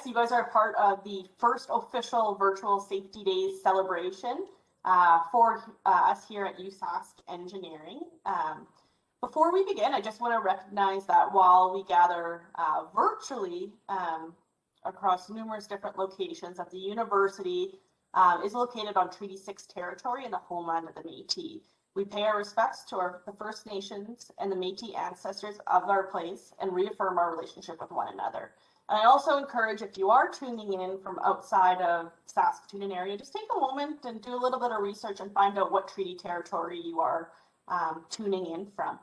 you guys are part of the first official virtual safety days celebration for us here at USask Engineering. Before we begin, I just want to recognize that while we gather virtually across numerous different locations, that the university is located on Treaty 6 territory in the homeland of the Métis. We pay our respects to the First Nations and the Métis ancestors of our place and reaffirm our relationship with one another. And I also encourage, if you are tuning in from outside of Saskatoon area, just take a moment and do a little bit of research and find out what treaty territory you are tuning in from.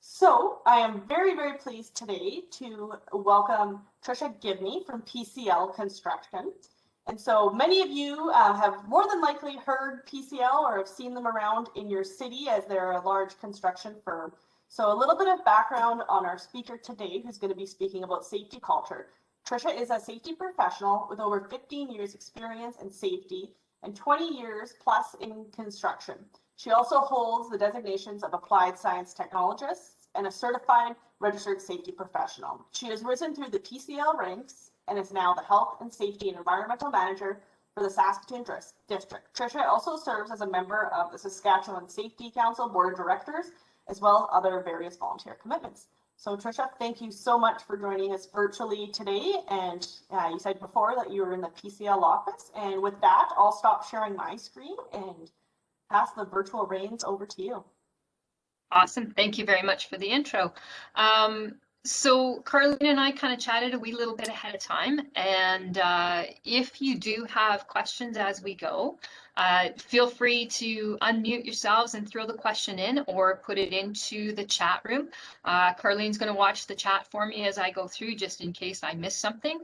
So I am very, very pleased today to welcome Tricia Gibney from Pcl Construction. And so many of you have more than likely heard Pcl or have seen them around in your city as they're a large construction firm. So a little bit of background on our speaker today, who's going to be speaking about safety culture. Tricia is a safety professional with over 15 years experience in safety and 20 years plus in construction. She also holds the designations of Applied Science Technologist and a certified registered safety professional. She has risen through the Pcl ranks and is now the Health and Safety and Environmental Manager for the Saskatoon District. Tricia also serves as a member of the Saskatchewan Safety Council Board of Directors, as well as other various volunteer commitments. So Tricia, thank you so much for joining us virtually today. And you said before that you were in the Pcl office. And with that, I'll stop sharing my screen and pass the virtual reins over to you. Awesome. Thank you very much for the intro. So Carlene and I kind of chatted a wee little bit ahead of time, and if you do have questions as we go, feel free to unmute yourselves and throw the question in or put it into the chat room. Carlene's going to watch the chat for me as I go through, just in case I miss something.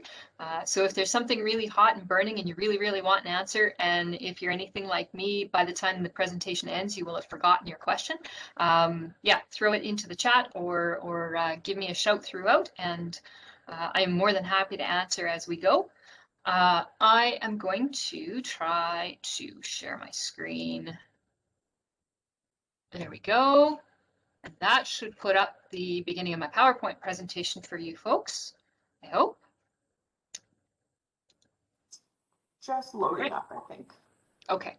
So if there's something really hot and burning and you really, really want an answer, and if you're anything like me, by the time the presentation ends, you will have forgotten your question. Yeah, throw it into the chat or give me a shout throughout, and I'm more than happy to answer as we go. I am going to try to share my screen. There we go. And that should put up the beginning of my PowerPoint presentation for you folks, I hope. Just loading up, I think. Okay.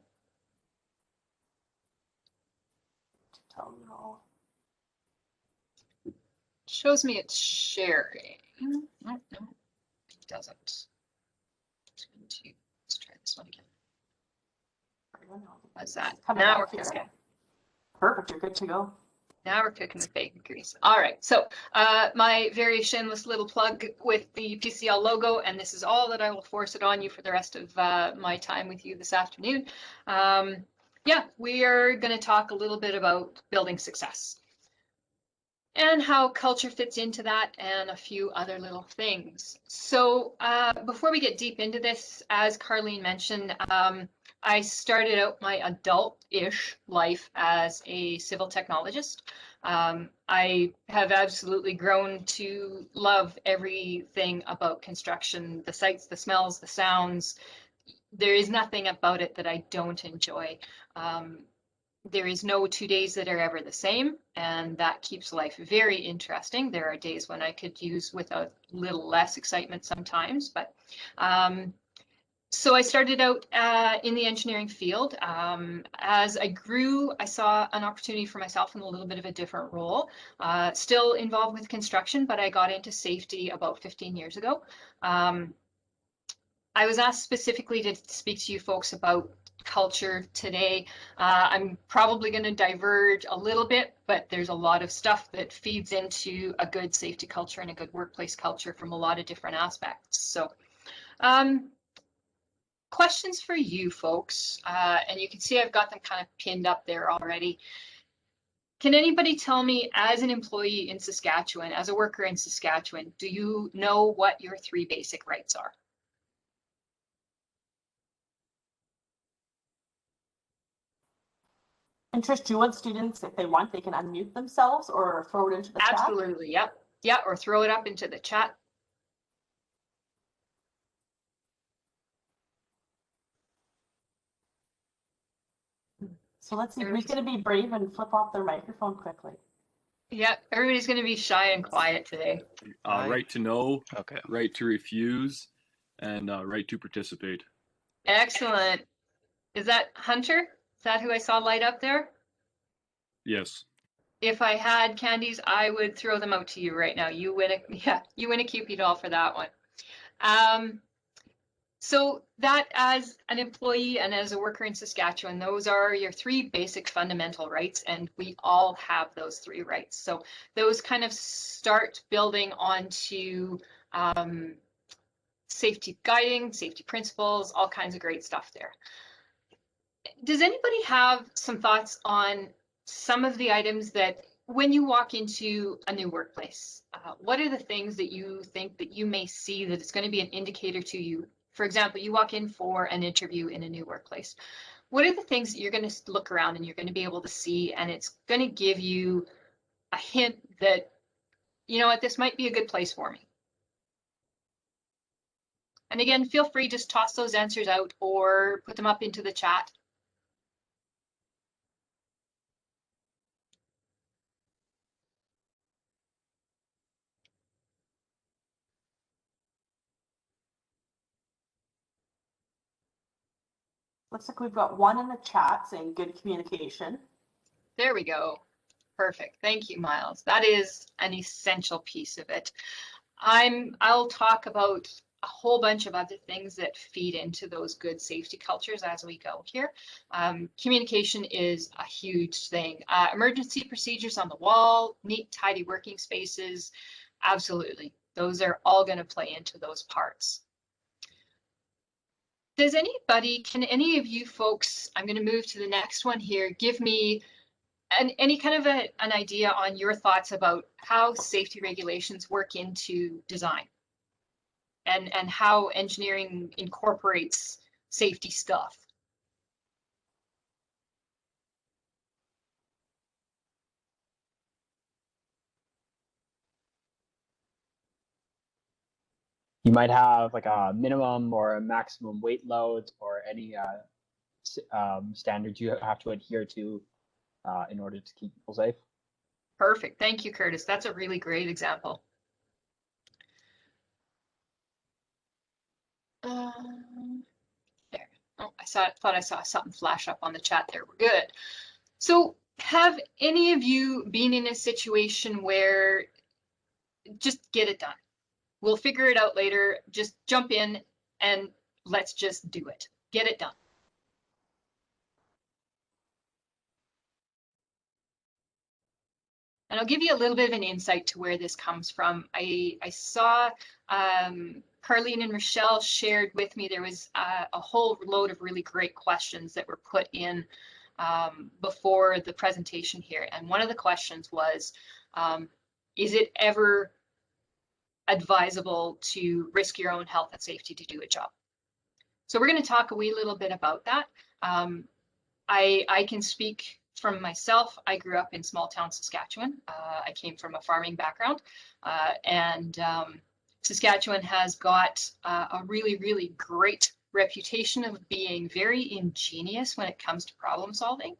Shows me it's sharing. No, it doesn't. Let's try this one again. How's that? Now we're cooking. Perfect, you're good to go. Now we're cooking with bacon grease. All right, so my very shameless little plug with the Pcl logo, and this is all that I will force it on you for the rest of my time with you this afternoon. Yeah, we are going to talk a little bit about building success and how culture fits into that, and a few other little things. So before we get deep into this, as Carlene mentioned, I started out my adult-ish life as a civil technologist. I have absolutely grown to love everything about construction, the sights, the smells, the sounds. There is nothing about it that I don't enjoy. There is no 2 days that are ever the same, and that keeps life very interesting. There are days when I could use with a little less excitement sometimes, but so I started out in the engineering field. As I grew, I saw an opportunity for myself in a little bit of a different role. Still involved with construction, but I got into safety about 15 years ago. I was asked specifically to speak to you folks about culture today. I'm probably going to diverge a little bit, but there's a lot of stuff that feeds into a good safety culture and a good workplace culture from a lot of different aspects. So questions for you folks, and you can see I've got them kind of pinned up there already. Can anybody tell me, as an employee in Saskatchewan, as a worker in Saskatchewan, do you know what your 3 basic rights are? And Trish, do you want students, if they want, they can unmute themselves or throw it into the chat? Absolutely, yep. Yeah, or throw it up into the chat. So let's see who's going to be brave and flip off their microphone quickly. Yeah, everybody's going to be shy and quiet today. Right to know, okay. Right to refuse, and right to participate. Excellent. Is that Hunter? Is that who I saw light up there? Yes. If I had candies, I would throw them out to you right now. You win a you win a Cupid doll for that one. So that, as an employee and as a worker in Saskatchewan, those are your three basic fundamental rights, and we all have those three rights. So those kind of start building onto safety guiding, safety principles, all kinds of great stuff there. Does anybody have some thoughts on some of the items that, when you walk into a new workplace, what are the things that you think that you may see that it's going to be an indicator to you? For example, you walk in for an interview in a new workplace. What are the things that you're going to look around and you're going to be able to see, and it's going to give you a hint that, you know what, this might be a good place for me? And again, feel free, just toss those answers out or put them up into the chat. Looks like we've got one in the chat saying good communication. There we go. Perfect. Thank you, Miles. That is an essential piece of it. I'll talk about a whole bunch of other things that feed into those good safety cultures as we go here. Communication is a huge thing. Emergency procedures on the wall, neat, tidy working spaces, absolutely. Those are all going to play into those parts. Does anybody, can any of you folks, I'm going to move to the next one here, give me any kind of an idea on your thoughts about how safety regulations work into design and how engineering incorporates safety stuff? You might have like a minimum or a maximum weight loads or any standards you have to adhere to in order to keep people safe. Perfect. Thank you, Curtis. That's a really great example. There. Oh, thought I saw something flash up on the chat there. We're good. So have any of you been in a situation where just get it done? We'll figure it out later. Just jump in and let's just do it. Get it done. And I'll give you a little bit of an insight to where this comes from. I saw Carlene and Rochelle shared with me, there was a whole load of really great questions that were put in before the presentation here. And one of the questions was, is it ever advisable to risk your own health and safety to do a job? So we're going to talk a wee little bit about that. I can speak from myself. I grew up in small town Saskatchewan. I came from a farming background, and Saskatchewan has got a really, really great reputation of being very ingenious when it comes to problem solving.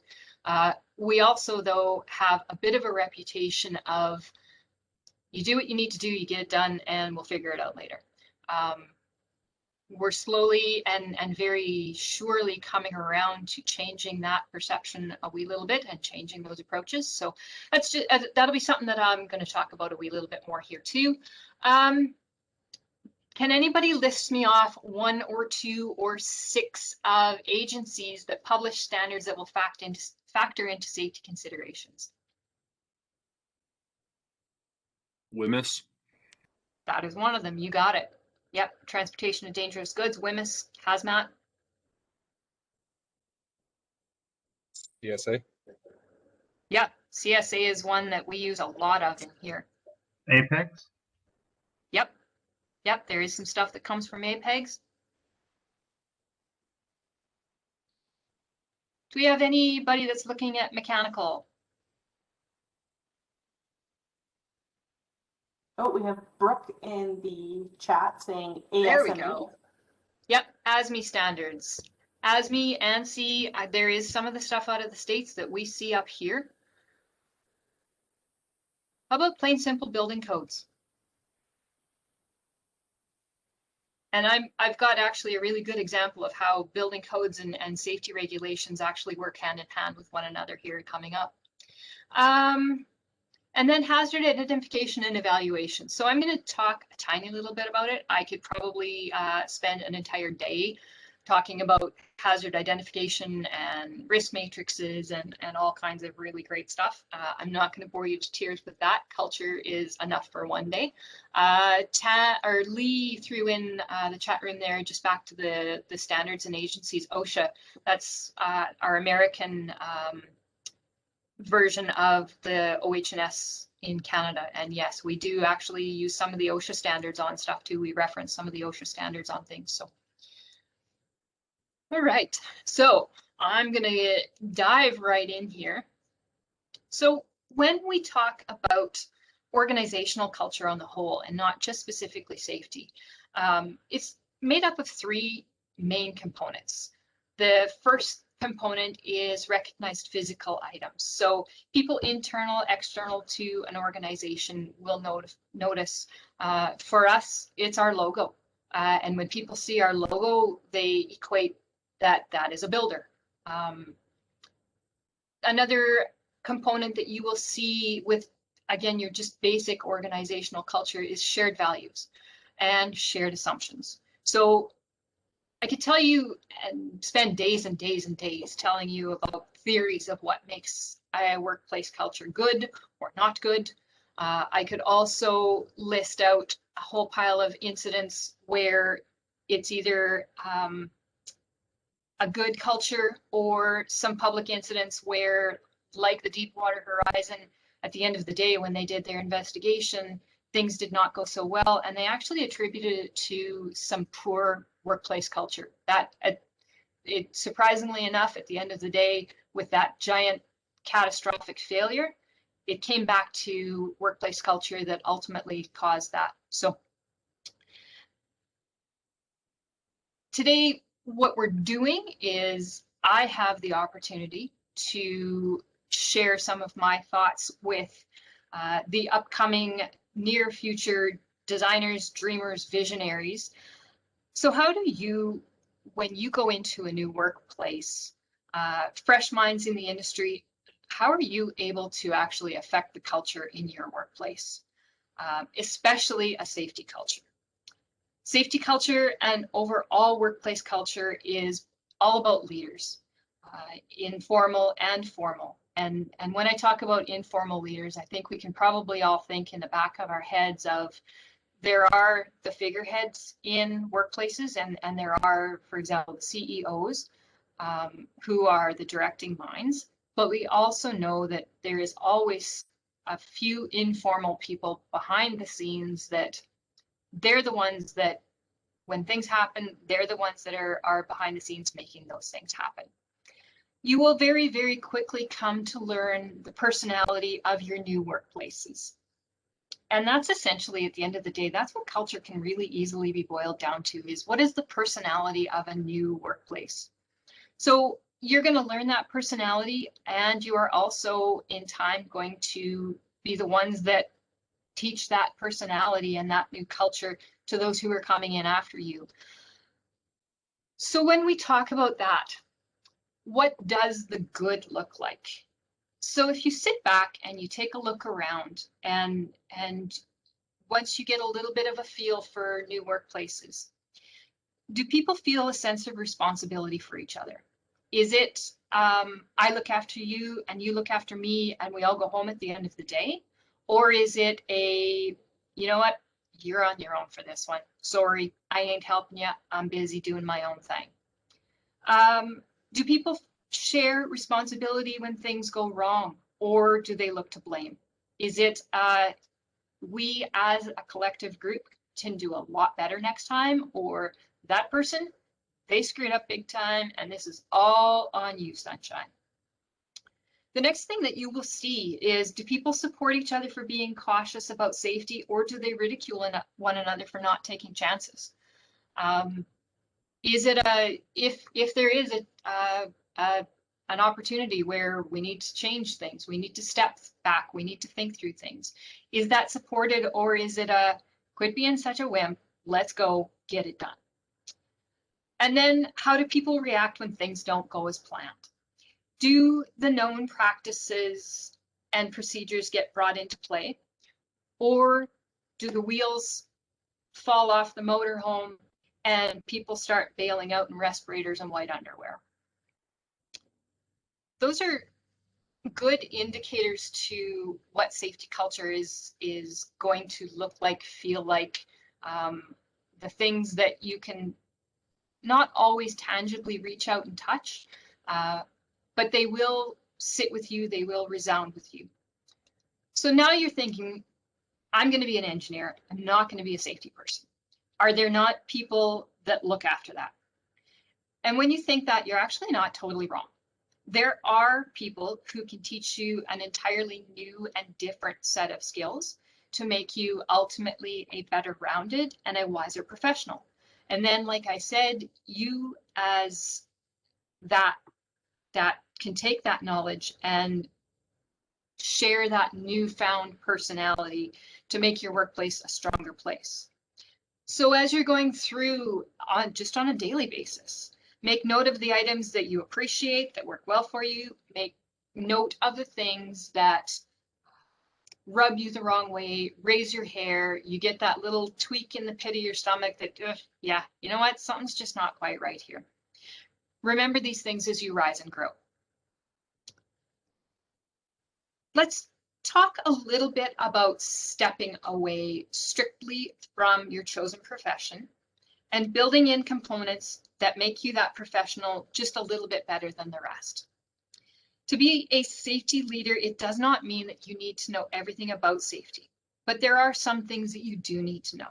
We also, though, have a bit of a reputation of you do what you need to do, you get it done, and we'll figure it out later. We're slowly and very surely coming around to changing that perception a wee little bit and changing those approaches. So that's just, that'll be something that I'm going to talk about a wee little bit more here too. Can anybody list me off 1 or 2 or 6 of agencies that publish standards that will factor into safety considerations? WMIS. That is one of them. You got it. Yep, transportation of dangerous goods, WMIS, hazmat. CSA. Yep, CSA is one that we use a lot of in here. Apex. Yep, there is some stuff that comes from Apex. Do we have anybody that's looking at mechanical? Oh, we have Brooke in the chat saying ASME. There we go. Yep, ASME standards. ASME, ANSI, there is some of the stuff out of the States that we see up here. How about plain simple building codes? And I've got actually a really good example of how building codes and safety regulations actually work hand in hand with one another here coming up. And then hazard identification and evaluation. So I'm going to talk a tiny little bit about it. I could probably spend an entire day talking about hazard identification and risk matrices and all kinds of really great stuff. I'm not going to bore you to tears with that. Culture is enough for one day. Lee threw in the chat room there, just back to the standards and agencies, OSHA. That's our American version of the OH&S in Canada. And yes, we do actually use some of the OSHA standards on stuff too. We reference some of the OSHA standards on things. So, all right, so I'm gonna dive right in here. So when we talk about organizational culture on the whole, and not just specifically safety, it's made up of three main components. The first component is recognized physical items. So people internal, external to an organization will notice. For us, it's our logo. And when people see our logo, they equate that is a builder. Another component that you will see with, again, your just basic organizational culture is shared values and shared assumptions. So I could tell you and spend days and days and days telling you about theories of what makes a workplace culture good or not good. I could also list out a whole pile of incidents where it's either a good culture or some public incidents where, like the Deepwater Horizon, at the end of the day when they did their investigation, things did not go so well, and they actually attributed it to some poor workplace culture. That, it surprisingly enough, at the end of the day, with that giant catastrophic failure, it came back to workplace culture that ultimately caused that. So today, what we're doing is I have the opportunity to share some of my thoughts with the upcoming near future designers, dreamers, visionaries. So how do you, when you go into a new workplace, fresh minds in the industry, how are you able to actually affect the culture in your workplace, especially a safety culture? Safety culture and overall workplace culture is all about leaders, informal and formal. And when I talk about informal leaders, I think we can probably all think in the back of our heads of there are the figureheads in workplaces, and there are, for example, the CEOs who are the directing minds. But we also know that there is always a few informal people behind the scenes that they're the ones that, when things happen, they're the ones that are behind the scenes making those things happen. You will very, very quickly come to learn the personality of your new workplaces. And that's essentially, at the end of the day, that's what culture can really easily be boiled down to, is what is the personality of a new workplace? So you're going to learn that personality, and you are also in time going to be the ones that teach that personality and that new culture to those who are coming in after you. So when we talk about that, what does the good look like? So if you sit back and you take a look around, and once you get a little bit of a feel for new workplaces, do people feel a sense of responsibility for each other? Is it I look after you and you look after me and we all go home at the end of the day? Or is it a, you know what, you're on your own for this one. Sorry, I ain't helping you. I'm busy doing my own thing. Do people share responsibility when things go wrong, or do they look to blame? Is it we as a collective group can do a lot better next time, or that person, they screwed up big time and this is all on you, sunshine? The next thing that you will see is, do people support each other for being cautious about safety, or do they ridicule one another for not taking chances? Is it if there is an opportunity where we need to change things, we need to step back, we need to think through things, is that supported, or is it a quit being such a wimp, let's go get it done? And then how do people react when things don't go as planned? Do the known practices and procedures get brought into play? Or do the wheels fall off the motorhome and people start bailing out in respirators and white underwear? Those are good indicators to what safety culture is going to look like, feel like, the things that you can not always tangibly reach out and touch, but they will sit with you, they will resound with you. So now you're thinking, I'm going to be an engineer, I'm not going to be a safety person. Are there not people that look after that? And when you think that, you're actually not totally wrong. There are people who can teach you an entirely new and different set of skills to make you ultimately a better rounded and a wiser professional. And then, like I said, you as that can take that knowledge and share that newfound personality to make your workplace a stronger place. So as you're going through just on a daily basis, make note of the items that you appreciate, that work well for you. Make note of the things that rub you the wrong way, raise your hair, you get that little tweak in the pit of your stomach that, yeah, you know what, something's just not quite right here. Remember these things as you rise and grow. Let's talk a little bit about stepping away strictly from your chosen profession and building in components that make you that professional just a little bit better than the rest. To be a safety leader, it does not mean that you need to know everything about safety, but there are some things that you do need to know.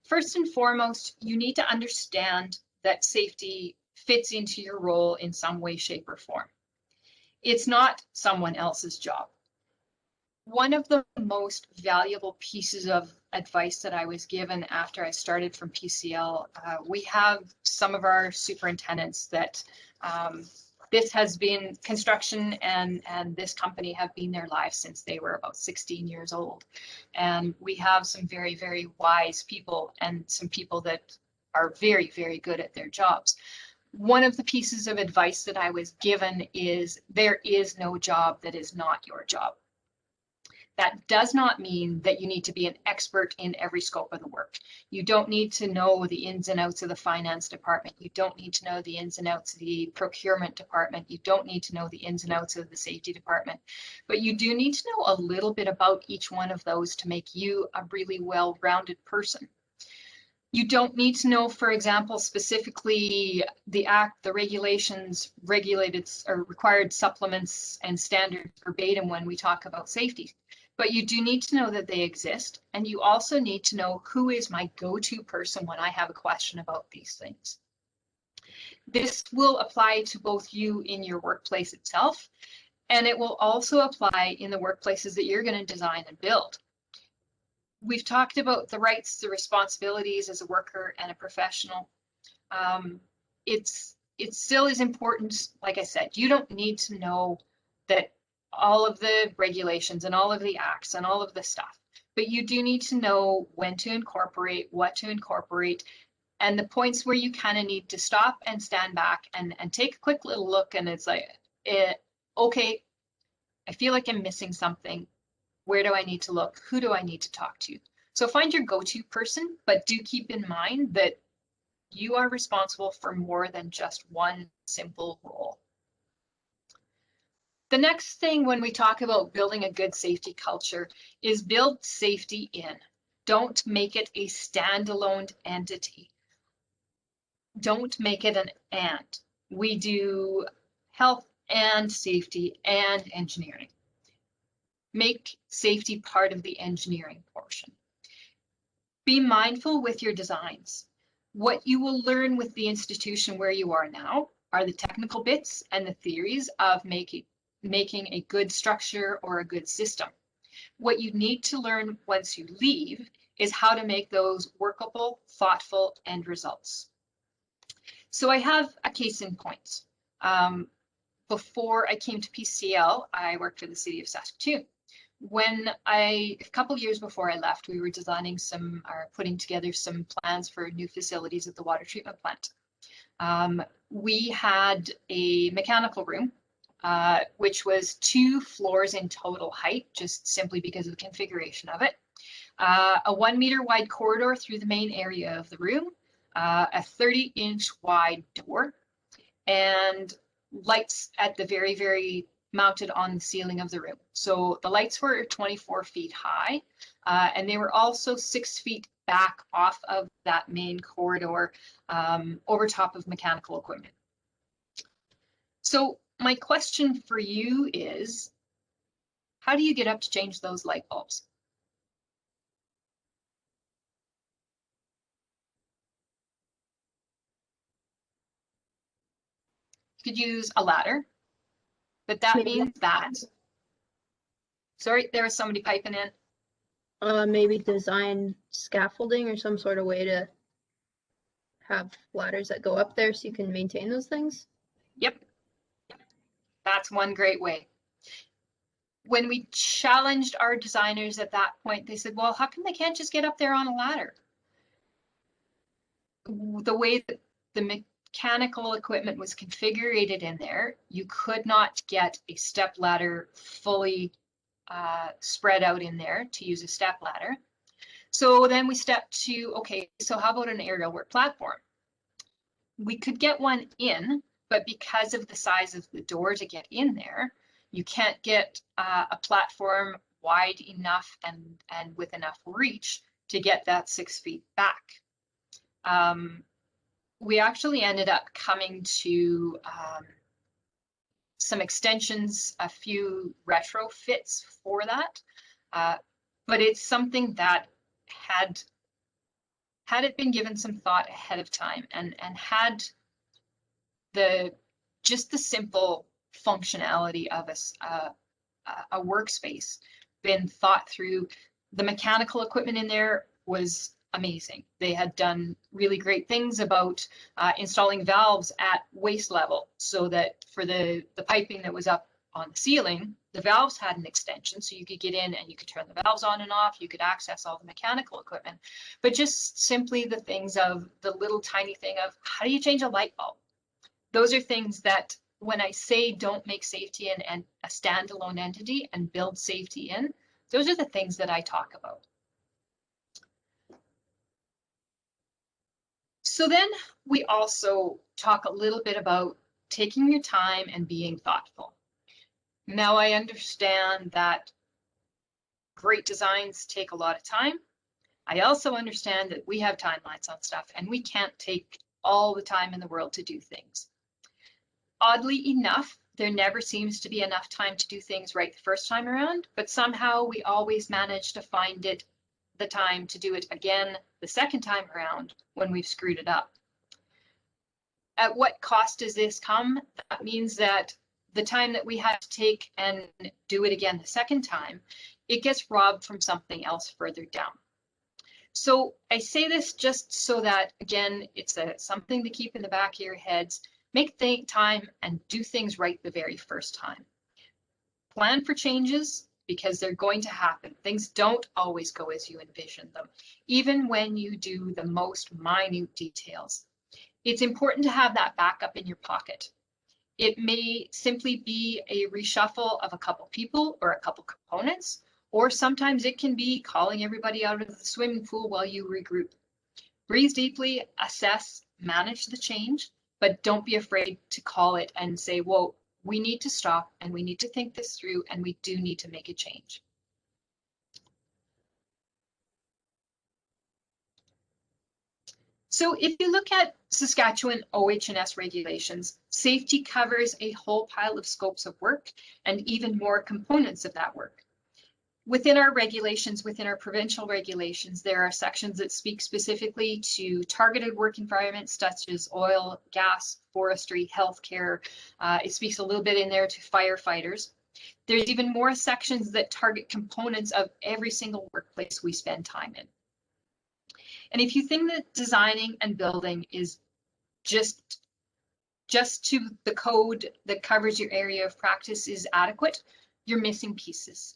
First and foremost, you need to understand that safety fits into your role in some way, shape, or form. It's not someone else's job. One of the most valuable pieces of advice that I was given after I started from PCL, we have some of our superintendents that this has been construction and this company have been their lives since they were about 16 years old. And we have some very, very wise people and some people that are very, very good at their jobs. One of the pieces of advice that I was given is there is no job that is not your job. That does not mean that you need to be an expert in every scope of the work. You don't need to know the ins and outs of the finance department. You don't need to know the ins and outs of the procurement department. You don't need to know the ins and outs of the safety department. But you do need to know a little bit about each one of those to make you a really well-rounded person. You don't need to know, for example, specifically the act, the regulations, regulated or required supplements and standards verbatim when we talk about safety. But you do need to know that they exist, and you also need to know who is my go-to person when I have a question about these things. This will apply to both you in your workplace itself, and it will also apply in the workplaces that you're going to design and build. We've talked about the rights, the responsibilities as a worker and a professional. It still is important, like I said, you don't need to know that all of the regulations and all of the acts and all of the stuff, but you do need to know when to incorporate, what to incorporate, and the points where you kind of need to stop and stand back and take a quick little look, and it's like, okay, I feel like I'm missing something. Where do I need to look? Who do I need to talk to? So find your go-to person, but do keep in mind that you are responsible for more than just one simple role. The next thing when we talk about building a good safety culture is build safety in. Don't make it a standalone entity. Don't make it an and. We do health and safety and engineering. Make safety part of the engineering portion. Be mindful with your designs. What you will learn with the institution where you are now are the technical bits and the theories of making a good structure or a good system. What you need to learn once you leave is how to make those workable, thoughtful end results. So I have a case in point. Before I came to PCL, I worked for the city of Saskatoon. A couple years before I left, we were putting together some plans for new facilities at the water treatment plant. We had a mechanical room, which was 2 floors in total height, just simply because of the configuration of it. A 1 meter wide corridor through the main area of the room, a 30-inch wide door, and lights at the very mounted on the ceiling of the room. So the lights were 24 feet high, and they were also 6 feet back off of that main corridor, over top of mechanical equipment. So my question for you is, how do you get up to change those light bulbs? You could use a ladder, but that means that, sorry, there was somebody piping in. Maybe design scaffolding or some sort of way to have ladders that go up there so you can maintain those things. Yep, that's one great way. When we challenged our designers at that point, they said, well, how come they can't just get up there on a ladder? The way that the mechanical equipment was configured in there, you could not get a step ladder fully spread out in there to use a step ladder. So then we stepped to, okay, so how about an aerial work platform? We could get one in, but because of the size of the door to get in there, you can't get a platform wide enough and with enough reach to get that 6 feet back. We actually ended up coming to some extensions, a few retrofits for that, but it's something that had it been given some thought ahead of time and had just the simple functionality of a workspace been thought through, the mechanical equipment in there was amazing. They had done really great things about installing valves at waist level, so that for the piping that was up on the ceiling, the valves had an extension, so you could get in and you could turn the valves on and off, you could access all the mechanical equipment. But just simply the things of the little tiny thing of, how do you change a light bulb? Those are things that, when I say don't make safety and a standalone entity and build safety in, those are the things that I talk about. So then we also talk a little bit about taking your time and being thoughtful. Now, I understand that great designs take a lot of time. I also understand that we have timelines on stuff and we can't take all the time in the world to do things. Oddly enough, there never seems to be enough time to do things right the first time around, but somehow we always manage to find the time to do it again the second time around when we've screwed it up. At what cost does this come? That means that the time that we had to take and do it again the second time, it gets robbed from something else further down. So I say this just so that, again, it's something to keep in the back of your heads. Make time and do things right the very first time. Plan for changes, because they're going to happen. Things don't always go as you envision them, even when you do the most minute details. It's important to have that backup in your pocket. It may simply be a reshuffle of a couple people or a couple components, or sometimes it can be calling everybody out of the swimming pool while you regroup. Breathe deeply, assess, manage the change, but don't be afraid to call it and say, whoa, we need to stop and we need to think this through and we do need to make a change. So if you look at Saskatchewan OH&S regulations, safety covers a whole pile of scopes of work and even more components of that work. Within our regulations, within our provincial regulations, there are sections that speak specifically to targeted work environments such as oil, gas, forestry, healthcare. It speaks a little bit in there to firefighters. There's even more sections that target components of every single workplace we spend time in. And if you think that designing and building is just to the code that covers your area of practice is adequate, you're missing pieces.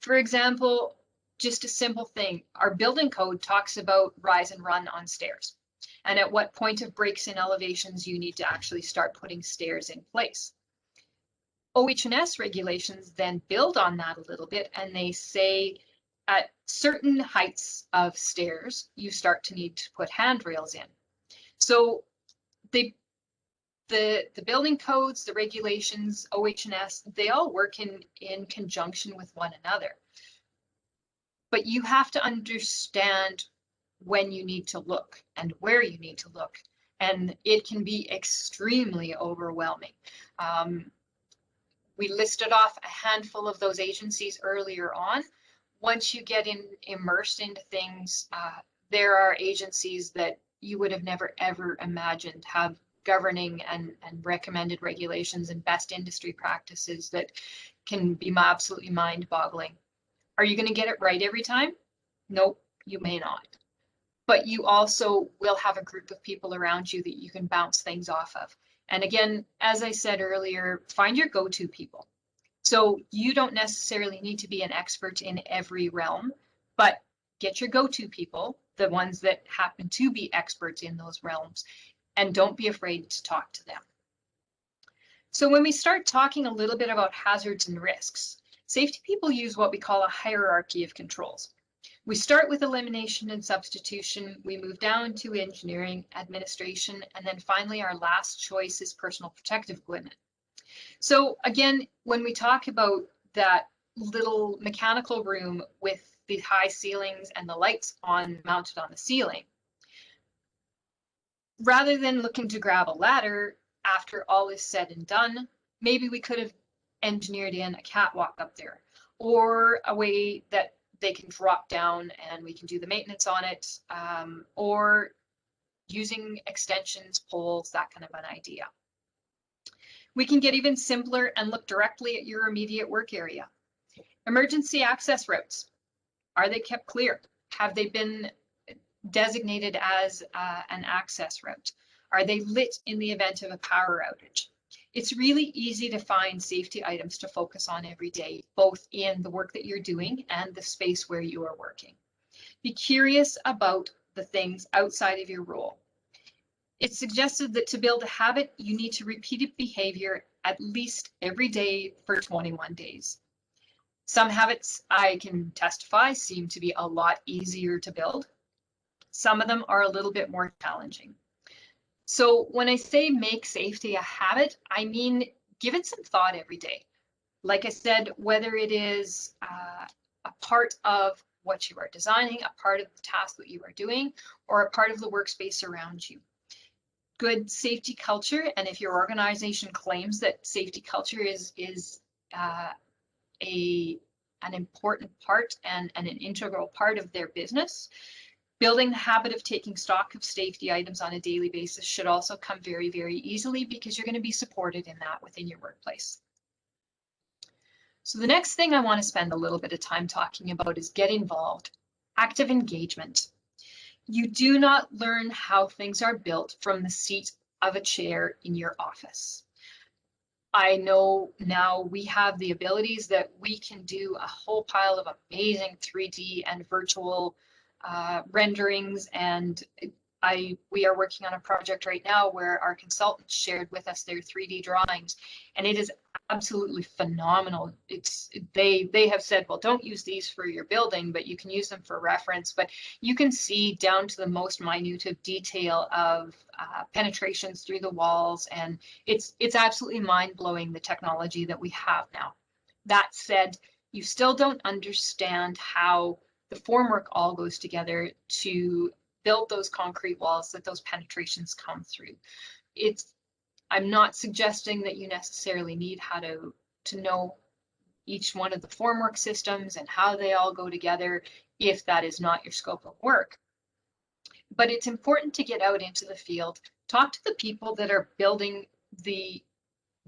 For example, just a simple thing, our building code talks about rise and run on stairs. and at what point of breaks in elevations you need to actually start putting stairs in place. OH&S regulations then build on that a little bit, and they say at certain heights of stairs, you start to need to put handrails in. So the building codes, the regulations, OH&S, they all work in conjunction with one another. But you have to understand when you need to look and where you need to look. And it can be extremely overwhelming. We listed off a handful of those agencies earlier on. Once you get immersed into things, there are agencies that you would have never ever imagined have governing and recommended regulations and best industry practices that can be absolutely mind-boggling. Are you going to get it right every time? Nope, you may not. But you also will have a group of people around you that you can bounce things off of. And again, as I said earlier, find your go-to people. So you don't necessarily need to be an expert in every realm, but get your go-to people, the ones that happen to be experts in those realms, and don't be afraid to talk to them. So when we start talking a little bit about hazards and risks, safety people use what we call a hierarchy of controls. We start with elimination and substitution, we move down to engineering, administration, and then finally our last choice is personal protective equipment. So again, when we talk about that little mechanical room with the high ceilings and the lights mounted on the ceiling, rather than looking to grab a ladder after all is said and done, maybe we could have engineered in a catwalk up there, or a way that they can drop down and we can do the maintenance on it, or using extensions, poles, that kind of an idea. We can get even simpler and look directly at your immediate work area. Emergency access routes. Are they kept clear? Have they been designated as an access route? Are they lit in the event of a power outage? It's really easy to find safety items to focus on every day, both in the work that you're doing and the space where you are working. Be curious about the things outside of your role. It's suggested that to build a habit, you need to repeat behavior at least every day for 21 days. Some habits, I can testify, seem to be a lot easier to build. Some of them are a little bit more challenging. So when I say make safety a habit, I mean give it some thought every day. Like I said, whether it is a part of what you are designing, a part of the task that you are doing, or a part of the workspace around you. Good safety culture, and if your organization claims that safety culture is an important part and an integral part of their business, building the habit of taking stock of safety items on a daily basis should also come very, very easily, because you're going to be supported in that within your workplace. So the next thing I want to spend a little bit of time talking about is get involved, active engagement. You do not learn how things are built from the seat of a chair in your office. I know now we have the abilities that we can do a whole pile of amazing 3D and virtual renderings, and we are working on a project right now where our consultants shared with us their 3D drawings, and it is absolutely phenomenal. They have said, well, don't use these for your building, but you can use them for reference. But you can see down to the most minute of detail of penetrations through the walls, and it's absolutely mind-blowing, the technology that we have now. That said, you still don't understand how the formwork all goes together to build those concrete walls that those penetrations come through. I'm not suggesting that you necessarily need how to know each one of the formwork systems and how they all go together if that is not your scope of work. But it's important to get out into the field, talk to the people that are building the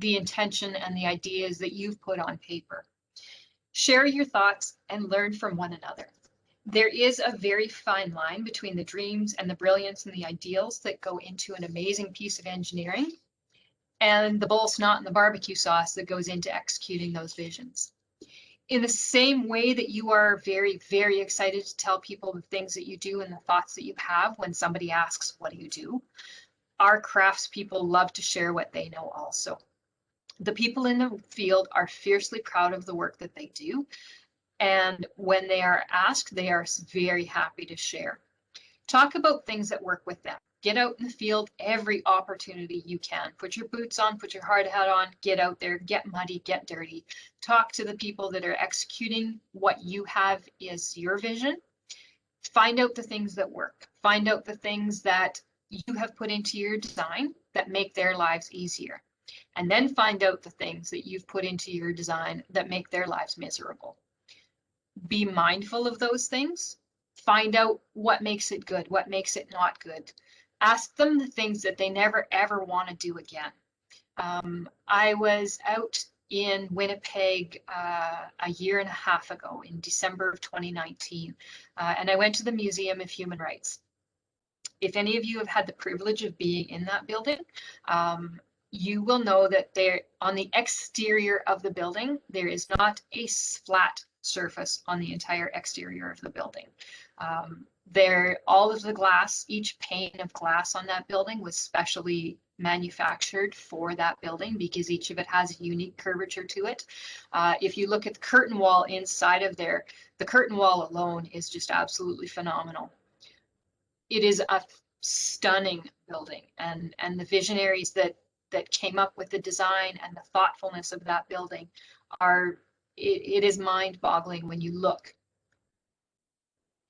intention and the ideas that you've put on paper. Share your thoughts and learn from one another. There is a very fine line between the dreams and the brilliance and the ideals that go into an amazing piece of engineering and the bull snot and the barbecue sauce that goes into executing those visions. in the same way that you are very, very excited to tell people the things that you do and the thoughts that you have when somebody asks, what do you do? Our craftspeople love to share what they know also. The people in the field are fiercely proud of the work that they do. And when they are asked, they are very happy to share. Talk about things that work with them. Get out in the field every opportunity you can. Put your boots on, put your hard hat on, get out there, get muddy, get dirty. Talk to the people that are executing what you have is your vision. Find out the things that work. Find out the things that you have put into your design that make their lives easier. And then find out the things that you've put into your design that make their lives miserable. Be mindful of those things. Find out what makes it good, what makes it not good. Ask them the things that they never ever want to do again. I was out in Winnipeg a year and a half ago in December of 2019, and I went to the Museum of Human Rights. If any of you have had the privilege of being in that building, you will know that there, on the exterior of the building, there is not a flat surface on the entire exterior of the building. All of the glass, each pane of glass on that building was specially manufactured for that building because each of it has a unique curvature to it. If you look at the curtain wall inside of there, the curtain wall alone is just absolutely phenomenal. It is a stunning building, and the visionaries that came up with the design and the thoughtfulness of that building it is mind-boggling when you look.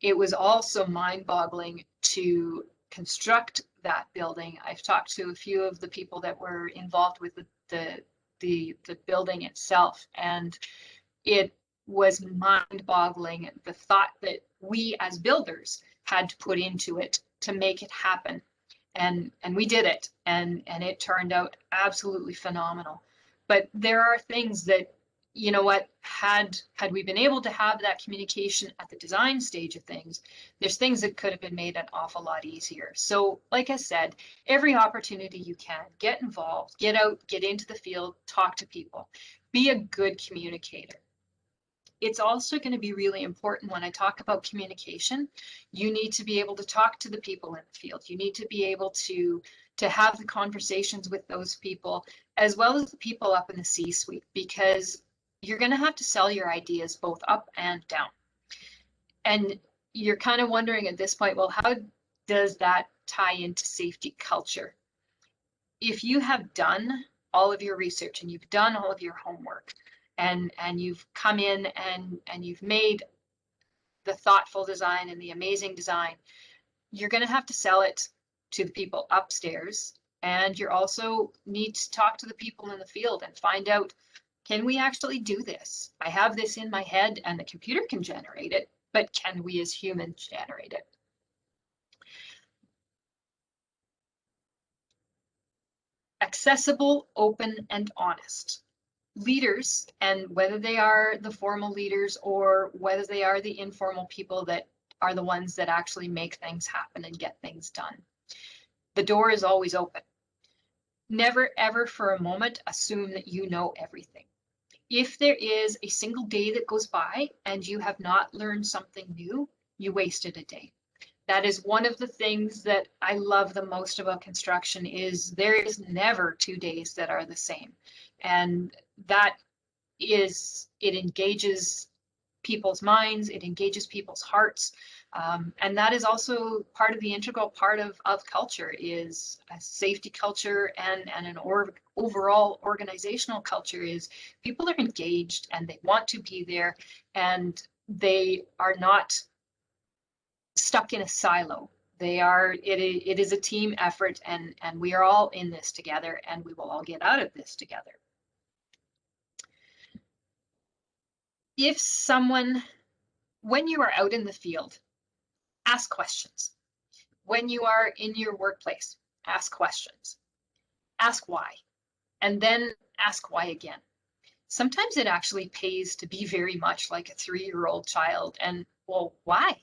It was also mind-boggling to construct that building. I've talked to a few of the people that were involved with the building itself, and it was mind-boggling, the thought that we as builders had to put into it to make it happen. And we did it, and it turned out absolutely phenomenal. But there are things that, you know what, had we been able to have that communication at the design stage of things, there's things that could have been made an awful lot easier. So like I said, every opportunity you can, get involved, get out, get into the field, talk to people, be a good communicator. It's also going to be really important when I talk about communication. You need to be able to talk to the people in the field. You need to be able to have the conversations with those people, as well as the people up in the C-suite, because you're going to have to sell your ideas both up and down. And you're kind of wondering at this point, well, how does that tie into safety culture? If you have done all of your research and you've done all of your homework, and you've come in and you've made the thoughtful design and the amazing design, you're going to have to sell it to the people upstairs. And you also need to talk to the people in the field and find out, can we actually do this? I have this in my head and the computer can generate it, but can we as humans generate it? Accessible, open, and honest. Leaders, and whether they are the formal leaders or whether they are the informal people that are the ones that actually make things happen and get things done, the door is always open. Never ever for a moment assume that you know everything. If there is a single day that goes by and you have not learned something new, you wasted a day. That is one of the things that I love the most about construction, is there is never 2 days that are the same. And that is, it engages people's minds, it engages people's hearts. And that is also part of the integral part of culture, is a safety culture and an overall organizational culture, is people are engaged and they want to be there and they are not stuck in a silo. It is a team effort, and we are all in this together, and we will all get out of this together. If someone, when you are out in the field, ask questions. When you are in your workplace, ask questions. Ask why, and then ask why again. Sometimes it actually pays to be very much like a 3-year-old child, and, well, why?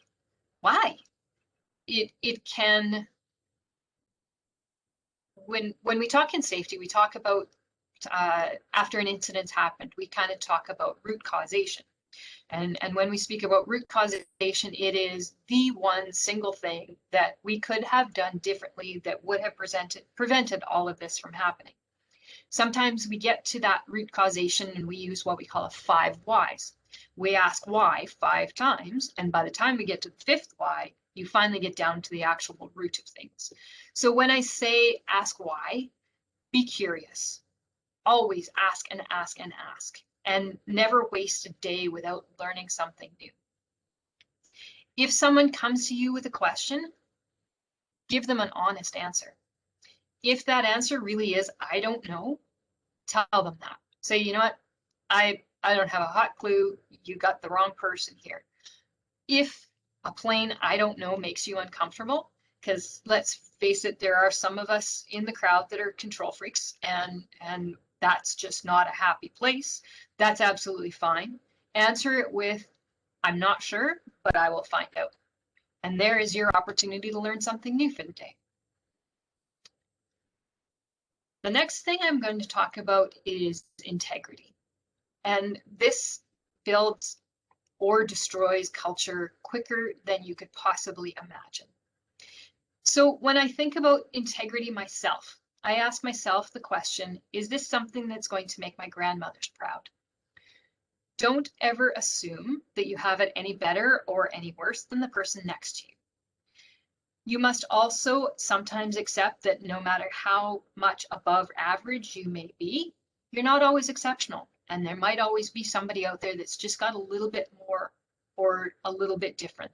Why? It can, when we talk in safety, we talk about after an incident's happened, we kind of talk about root causation. And when we speak about root causation, it is the one single thing that we could have done differently that would have prevented all of this from happening. Sometimes we get to that root causation and we use what we call a 5 whys. We ask why 5 times, and by the time we get to the 5th why, you finally get down to the actual root of things. So when I say ask why, be curious. Always ask and ask and ask, and never waste a day without learning something new. If someone comes to you with a question, give them an honest answer. If that answer really is, I don't know, tell them that. Say, you know what, I don't have a hot clue, you got the wrong person here. If a plain I don't know makes you uncomfortable, because let's face it, there are some of us in the crowd that are control freaks, and that's just not a happy place. That's absolutely fine. Answer it with, I'm not sure, but I will find out. And there is your opportunity to learn something new for the day. The next thing I'm going to talk about is integrity. And this builds or destroys culture quicker than you could possibly imagine. So when I think about integrity myself, I ask myself the question, is this something that's going to make my grandmothers proud? Don't ever assume that you have it any better or any worse than the person next to you. You must also sometimes accept that no matter how much above average you may be, you're not always exceptional. And there might always be somebody out there that's just got a little bit more or a little bit different.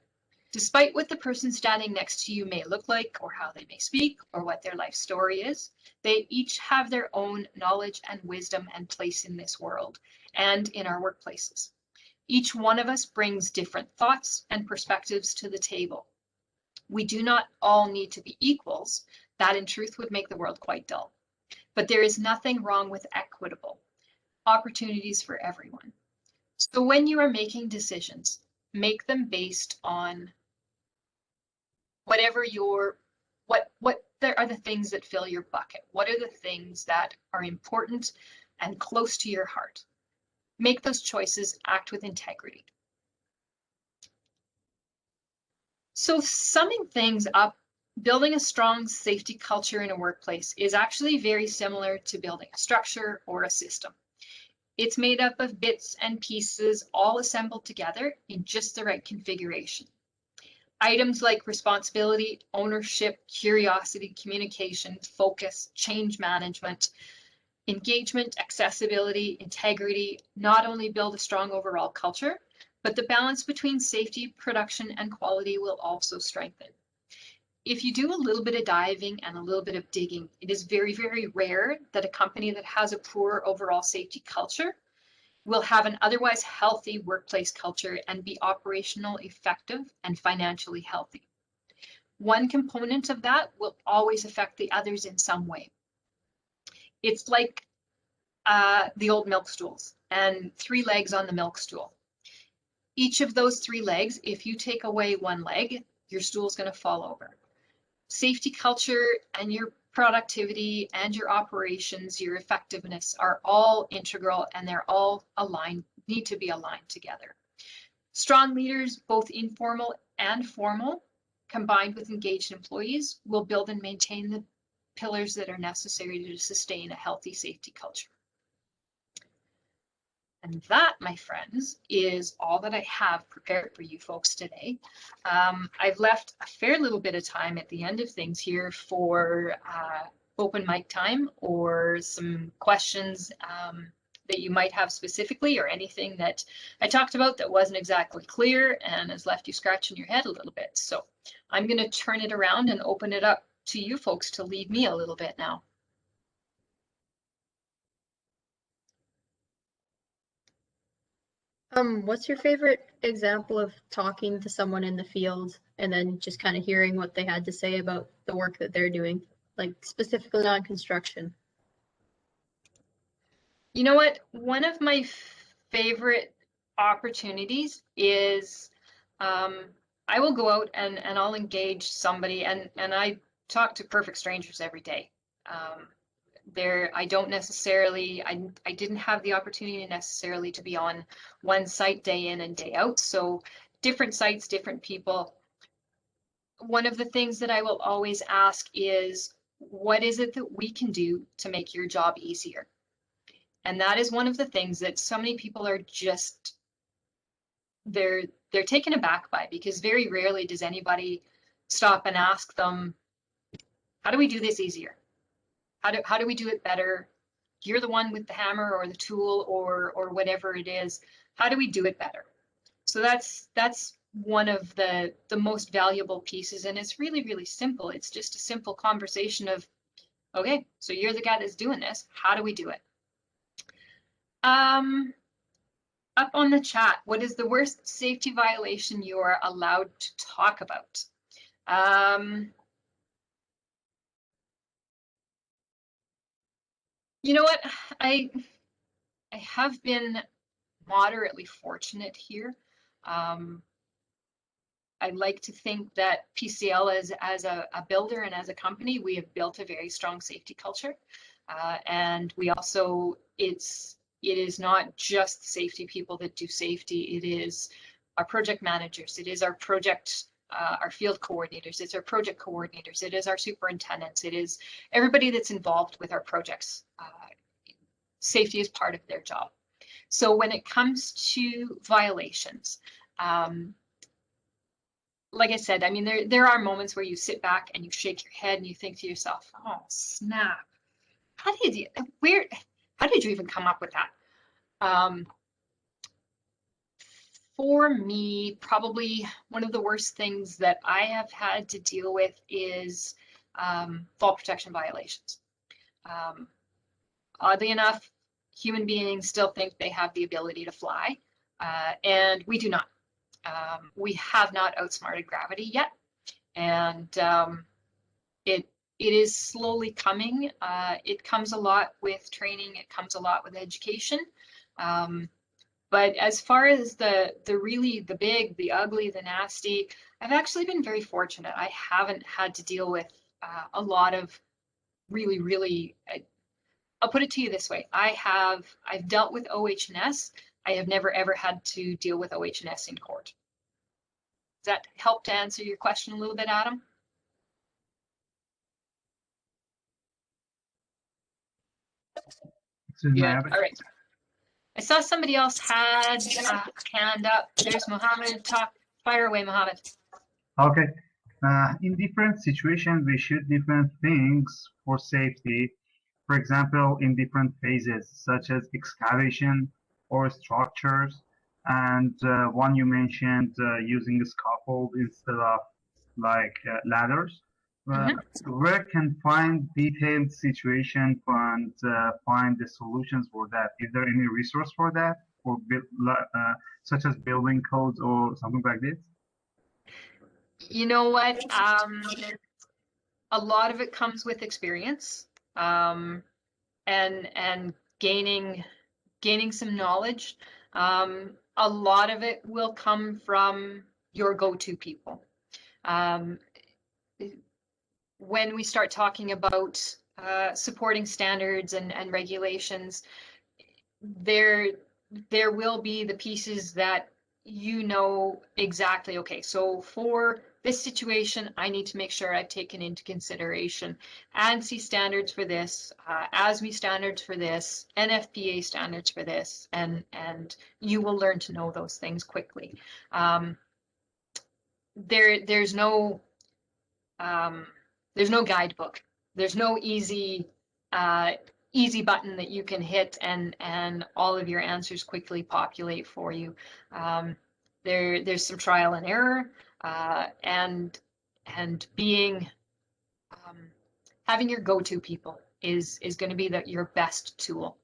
Despite what the person standing next to you may look like, or how they may speak, or what their life story is, they each have their own knowledge and wisdom and place in this world and in our workplaces. Each one of us brings different thoughts and perspectives to the table. We do not all need to be equals. That in truth would make the world quite dull. But there is nothing wrong with equitable opportunities for everyone. So when you are making decisions, make them based on whatever what there are the things that fill your bucket. What are the things that are important and close to your heart? Make those choices, act with integrity. So summing things up, building a strong safety culture in a workplace is actually very similar to building a structure or a system. It's made up of bits and pieces all assembled together in just the right configuration. Items like responsibility, ownership, curiosity, communication, focus, change management, engagement, accessibility, integrity, not only build a strong overall culture, but the balance between safety, production, and quality will also strengthen. If you do a little bit of diving and a little bit of digging, it is very, very rare that a company that has a poor overall safety culture will have an otherwise healthy workplace culture and be operational, effective, and financially healthy. One component of that will always affect the others in some way. It's like the old milk stools and 3 legs on the milk stool. Each of those 3 legs, if you take away one leg, your stool is going to fall over. Safety culture and your productivity and your operations, your effectiveness are all integral, and they're all aligned, need to be aligned together. Strong leaders, both informal and formal, combined with engaged employees, will build and maintain the pillars that are necessary to sustain a healthy safety culture. And that, my friends, is all that I have prepared for you folks today. I've left a fair little bit of time at the end of things here for open mic time or some questions that you might have specifically, or anything that I talked about that wasn't exactly clear and has left you scratching your head a little bit. So I'm going to turn it around and open it up to you folks to lead me a little bit now. What's your favorite example of talking to someone in the field and then just kind of hearing what they had to say about the work that they're doing, like specifically on construction? You know what? One of my favorite opportunities is I will go out and I'll engage somebody, and I talk to perfect strangers every day. I don't necessarily, I didn't have the opportunity necessarily to be on one site day in and day out. So different sites, different people. One of the things that I will always ask is, what is it that we can do to make your job easier? And that is one of the things that so many people are just, they're taken aback by, because very rarely does anybody stop and ask them, how do we do this easier? How do we do it better? You're the one with the hammer or the tool or whatever it is. How do we do it better? So that's one of the most valuable pieces, and it's really, really simple. It's just a simple conversation of, okay, so you're the guy that's doing this. How do we do it? Up on the chat, what is the worst safety violation you are allowed to talk about? You know what? I have been moderately fortunate here. I like to think that PCL as a builder and as a company, we have built a very strong safety culture. And we also, it is not just safety people that do safety, it is our project managers, it is our project, our field coordinators, it's our project coordinators, it is our superintendents, it is everybody that's involved with our projects. Safety is part of their job. So when it comes to violations, like I said, I mean, there are moments where you sit back and you shake your head and you think to yourself, oh, snap. How did you even come up with that? For me, probably one of the worst things that I have had to deal with is fall protection violations. Oddly enough, human beings still think they have the ability to fly, and we do not. We have not outsmarted gravity yet, and it is slowly coming. It comes a lot with training. It comes a lot with education. But as far as the really, the big, the ugly, the nasty, I've actually been very fortunate. I haven't had to deal with a lot of really, really, I'll put it to you this way. I've dealt with OH&S. I have never ever had to deal with OH&S in court. Does that help to answer your question a little bit, Adam? Yeah, all right. I saw somebody else had a hand up. There's Mohammed. Fire away, Mohammed. Okay. In different situations, we shoot different things for safety. For example, in different phases, such as excavation or structures. And one you mentioned, using a scaffold instead of like ladders. Where can find detailed situation and find the solutions for that? Is there any resource for that, or such as building codes or something like this? You know what? A lot of it comes with experience, and gaining some knowledge. A lot of it will come from your go-to people. When we start talking about supporting standards and regulations, there will be the pieces that you know exactly, okay, so for this situation, I need to make sure I've taken into consideration ANSI standards for this, ASME standards for this, NFPA standards for this, and you will learn to know those things quickly. There's no guidebook. There's no easy button that you can hit and all of your answers quickly populate for you. There's some trial and error, and being having your go-to people is going to be your best tool.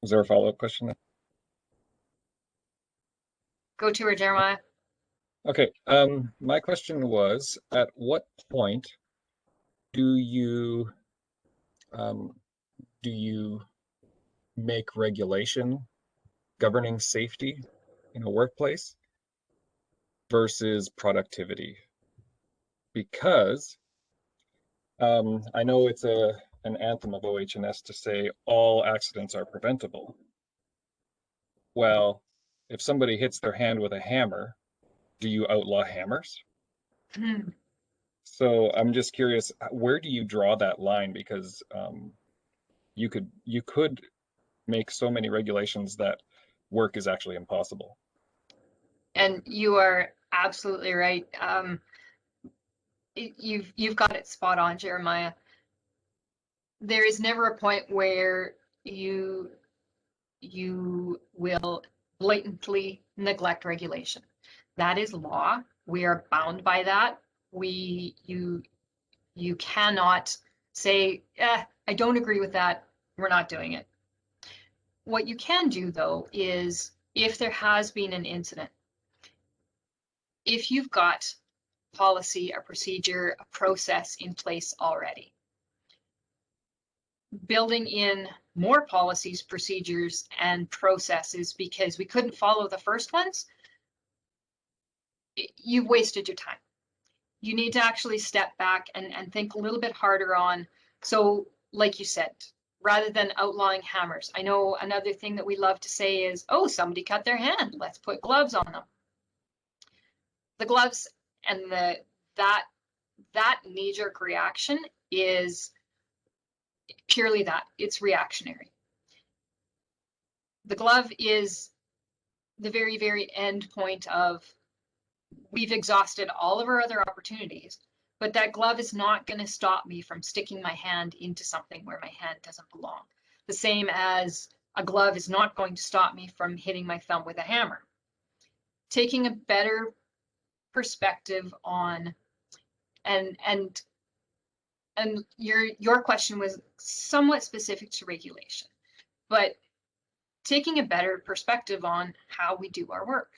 Is there a follow-up question? Go to her, Jeremiah. Okay, my question was, at what point do you make regulation governing safety in a workplace versus productivity? Because I know it's an anthem of OH&S to say all accidents are preventable. Well, if somebody hits their hand with a hammer, do you outlaw hammers? So I'm just curious, where do you draw that line? Because you could make so many regulations that work is actually impossible. And you are absolutely right. You've got it spot on, Jeremiah. There is never a point where you will blatantly neglect regulation. That is law. We are bound by that. You cannot say, I don't agree with that. We're not doing it. What you can do, though, is if there has been an incident, if you've got policy, a procedure, a process in place already, building in more policies, procedures, and processes because we couldn't follow the first ones, you've wasted your time. You need to actually step back and think a little bit harder on, so like you said, rather than outlawing hammers. I know another thing that we love to say is, oh, somebody cut their hand, let's put gloves on them. The gloves and that knee-jerk reaction is purely that, it's reactionary. The glove is the very, very end point of, we've exhausted all of our other opportunities, but that glove is not going to stop me from sticking my hand into something where my hand doesn't belong. The same as a glove is not going to stop me from hitting my thumb with a hammer. Taking a better perspective on, and your question was somewhat specific to regulation, but taking a better perspective on how we do our work.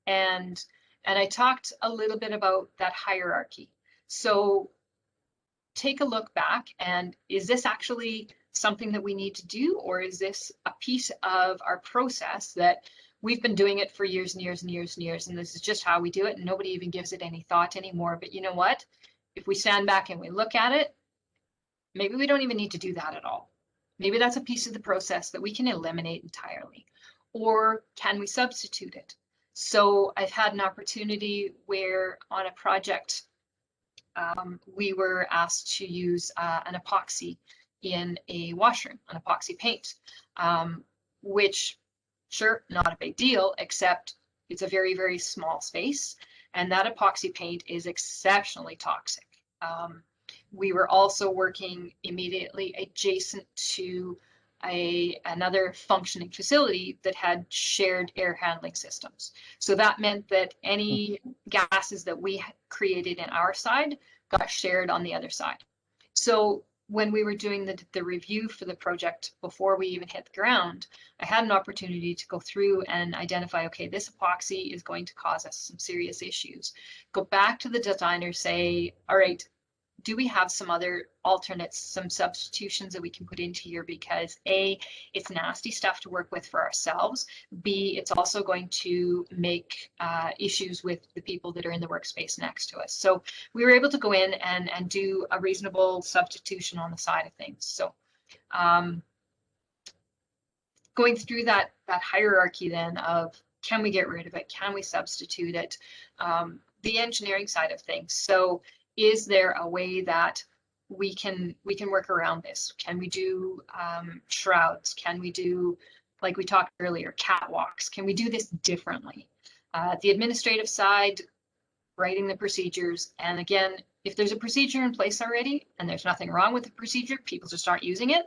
And I talked a little bit about that hierarchy. So take a look back, and is this actually something that we need to do, or is this a piece of our process that we've been doing it for years and years and years and years, and this is just how we do it, and nobody even gives it any thought anymore? But you know what? If we stand back and we look at it, maybe we don't even need to do that at all. Maybe that's a piece of the process that we can eliminate entirely. Or can we substitute it? So I've had an opportunity where on a project, we were asked to use an epoxy in a washroom, an epoxy paint, which, sure, not a big deal, except it's a very, very small space. And that epoxy paint is exceptionally toxic. We were also working immediately adjacent to another functioning facility that had shared air handling systems. So that meant that any gases that we created in our side got shared on the other side. So when we were doing the review for the project before we even hit the ground, I had an opportunity to go through and identify, okay, this epoxy is going to cause us some serious issues. Go back to the designer, say, all right, do we have some other alternates, some substitutions that we can put into here? Because A, it's nasty stuff to work with for ourselves. B, it's also going to make issues with the people that are in the workspace next to us. So we were able to go in and do a reasonable substitution on the side of things. So going through that hierarchy then of, can we get rid of it? Can we substitute it? The engineering side of things. So is there a way that we can work around this? Can we do shrouds? Can we do, like we talked earlier, catwalks? Can we do this differently? The administrative side, writing the procedures. And again, if there's a procedure in place already and there's nothing wrong with the procedure, people just aren't using it,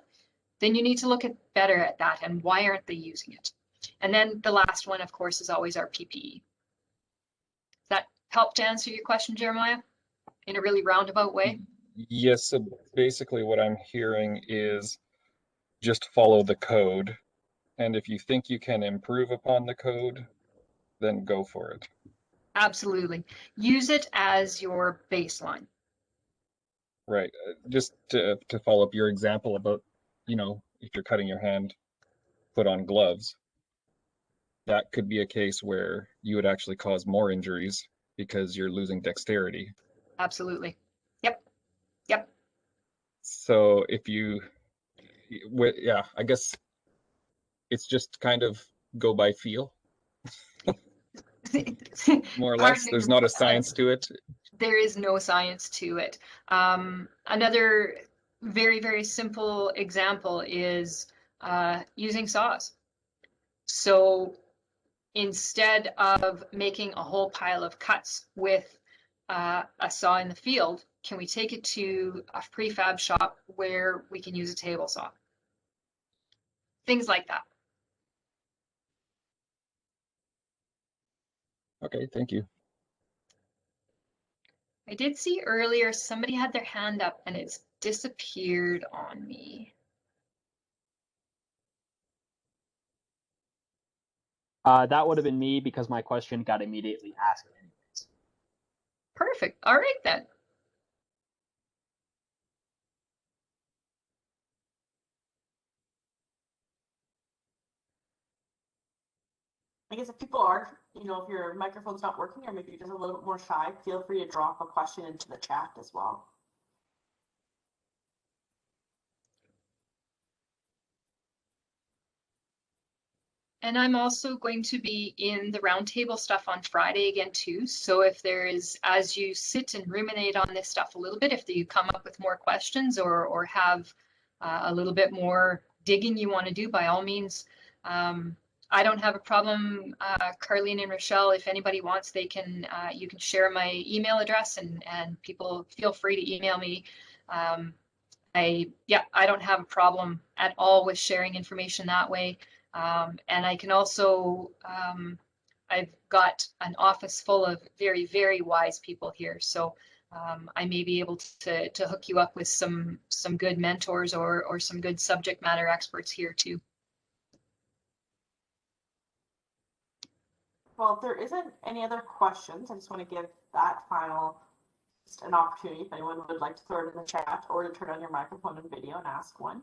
then you need to look better at that and why aren't they using it? And then the last one, of course, is always our PPE. Does that help to answer your question, Jeremiah, in a really roundabout way? Yes, so basically what I'm hearing is just follow the code. And if you think you can improve upon the code, then go for it. Absolutely. Use it as your baseline. Right. Just to follow up your example about, if you're cutting your hand, put on gloves. That could be a case where you would actually cause more injuries because you're losing dexterity. Absolutely. Yep. Yep. So if you, yeah, I guess it's just kind of go by feel, more or less. There's not a science to it. There is no science to it. Another very, very simple example is using saws. So instead of making a whole pile of cuts with a saw in the field, can we take it to a prefab shop where we can use a table saw? Things like that. Okay, thank you. I did see earlier somebody had their hand up and it's disappeared on me. That would have been me because my question got immediately asked anyways. Perfect. All right then. I guess if people are, if your microphone's not working or maybe you're just a little bit more shy, feel free to drop a question into the chat as well. And I'm also going to be in the roundtable stuff on Friday again too. So if there is, as you sit and ruminate on this stuff a little bit, if you come up with more questions or have a little bit more digging you want to do, by all means, I don't have a problem. Carlene and Rochelle, if anybody wants, they can. You can share my email address, and people feel free to email me. I don't have a problem at all with sharing information that way. And I can also, I've got an office full of very, very wise people here. So I may be able to hook you up with some good mentors or some good subject matter experts here too. Well, if there isn't any other questions, I just want to give that final just an opportunity if anyone would like to throw it in the chat or to turn on your microphone and video and ask one.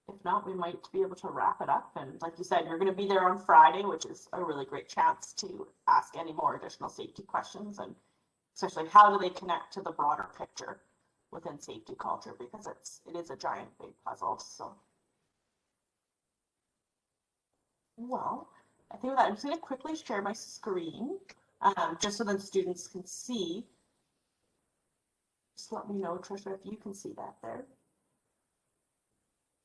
If not, we might be able to wrap it up. And like you said, you're going to be there on Friday, which is a really great chance to ask any more additional safety questions, and especially how do they connect to the broader picture within safety culture, because it is a giant big puzzle. So, well, I think with that, I'm just going to quickly share my screen just so that students can see. Just let me know, Trisha, if you can see that there.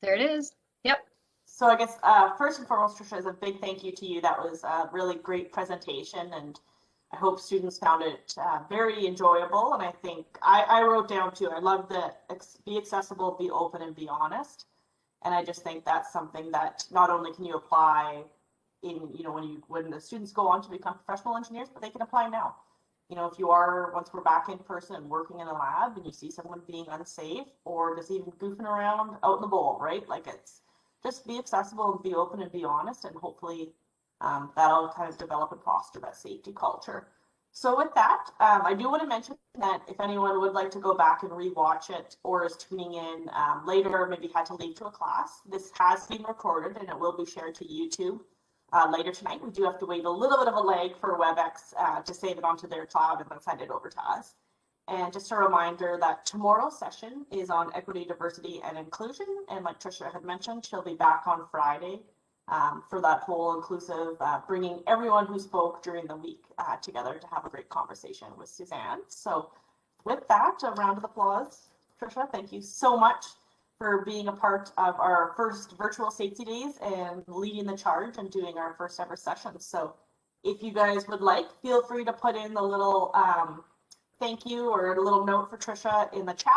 There it is. Yep. So I guess first and foremost, Trisha, is a big thank you to you. That was a really great presentation, and I hope students found it very enjoyable. And I think I wrote down too, I love the be accessible, be open, and be honest. And I just think that's something that not only can you apply in, when the students go on to become professional engineers, but they can apply now. If you are, once we're back in person and working in a lab and you see someone being unsafe or just even goofing around out in the bowl, right? Like, it's just be accessible and be open and be honest, and hopefully that'll kind of develop and foster that safety culture. So with that, I do want to mention that if anyone would like to go back and rewatch it or is tuning in later, or maybe had to leave to a class, this has been recorded and it will be shared to YouTube later tonight. We do have to wait a little bit of a lag for WebEx to save it onto their cloud and then send it over to us. And just a reminder that tomorrow's session is on equity, diversity, and inclusion. And like Trisha had mentioned, she'll be back on Friday for that whole inclusive, bringing everyone who spoke during the week together to have a great conversation with Suzanne. So with that, a round of applause. Trisha, thank you so much for being a part of our first virtual safety days and leading the charge and doing our first ever session. So if you guys would like, feel free to put in the little thank you or a little note for Trisha in the chat.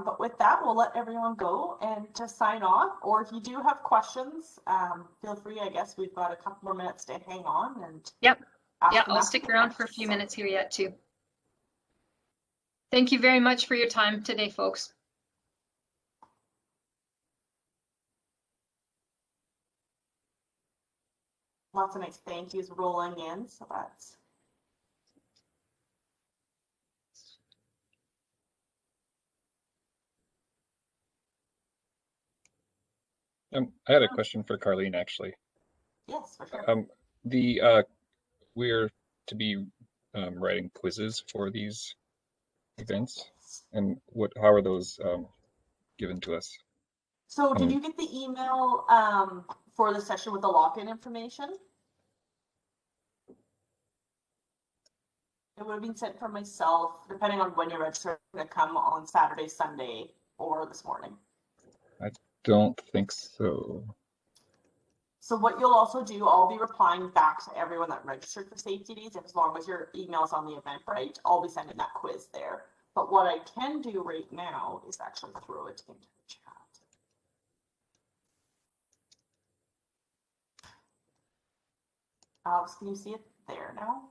But with that, we'll let everyone go and to sign off. Or if you do have questions, feel free. I guess we've got a couple more minutes to hang on and yeah, I'll stick around for a few minutes here yet too. Thank you very much for your time today, folks. Lots of nice thank yous rolling in, so that's I had a question for Carlene, actually. yes, for sure. The we're to be writing quizzes for these events, and how are those given to us? So did you get the email for the session with the lock-in information? It would have been sent from myself, depending on when you're registered, to come on Saturday, Sunday, or this morning. I don't think so. So what you'll also do, I'll be replying back to everyone that registered for Safety Days. As long as your email's on the Eventbrite, I'll be sending that quiz there. But what I can do right now is actually throw it into the chat. Alex, can you see it there now?